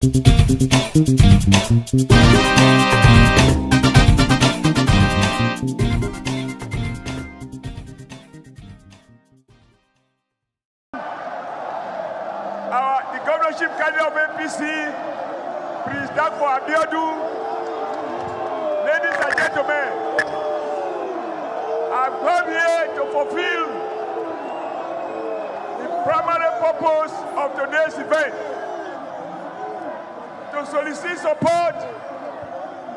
The governorship candidate of APC, Prince Dako Abiodun. Ladies and gentlemen, I've come here to fulfill the primary purpose of today's event, to solicit support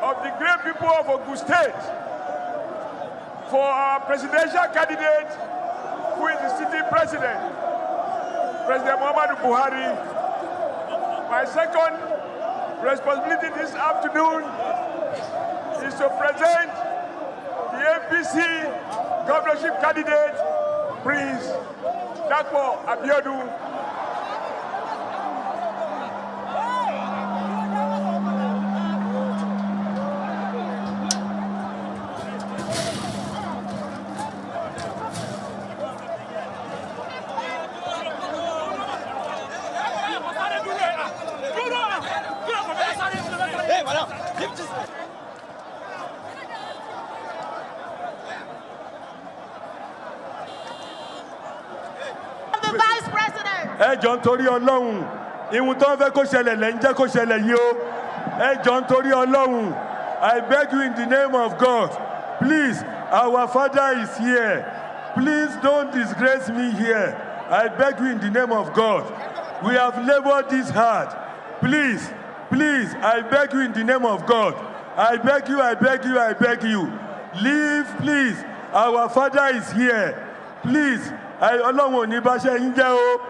of the great people of Ogun State for our presidential candidate, who is the sitting president, President Buhari. My second responsibility this afternoon is to present the APC governorship candidate, Prince Dako Abiodun. The Vice President. Ẹ jọ̀ọ́ nítorí Ọlọ́run, ìhun tó ń fẹ́ kó ṣẹlẹ̀ lẹ́ ń jẹ́ kó ṣẹlẹ̀ yìí o. Ẹ jọ̀ọ́ nítorí Ọlọ́run, I beg you in the name of God, please, our father is here. Please don't disgrace me here. I beg you in the name of God. We have labored this hard. Please, please, I beg you in the name of God. I beg you, I beg you, I beg you. Leave, please. Our father is here. Please, Ọlọ́run ò ní bá ṣe yín jẹ́ o.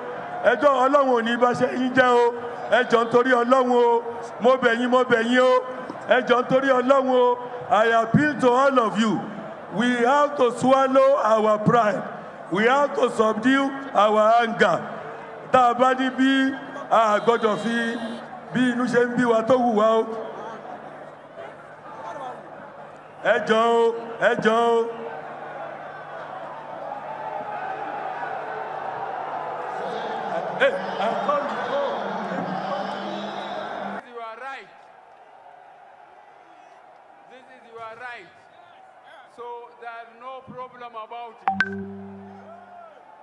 Ẹjọ́ Ọlọ́run ò ní bá ṣe yín jẹ́ o. Ẹ jọ̀ọ́ nítorí Ọlọ́run o. Mo bẹ̀ yín o. Ẹ jọ̀ọ́ nítorí Ọlọ́run o. I appeal to all of you. We have to swallow our pride. We have to subdue our anger. Tá a bá ní bí a gbọ́dọ̀ fi bí inú ṣe ń bí wa tó wù wá o. Ẹ jọ̀ọ́ o, ẹ jọ̀ọ́ o. Hey, I'm calling you. You are right. This is your right. So there's no problem about it.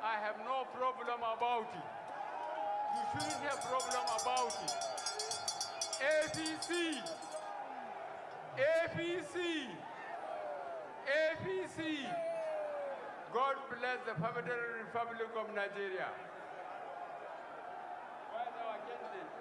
I have no problem about it. You shouldn't have problem about it. APC. APC. APC. God bless the Federal Republic of Nigeria. Where's our candidate?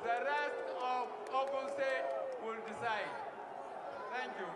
The rest of Ogun State will decide. Thank you.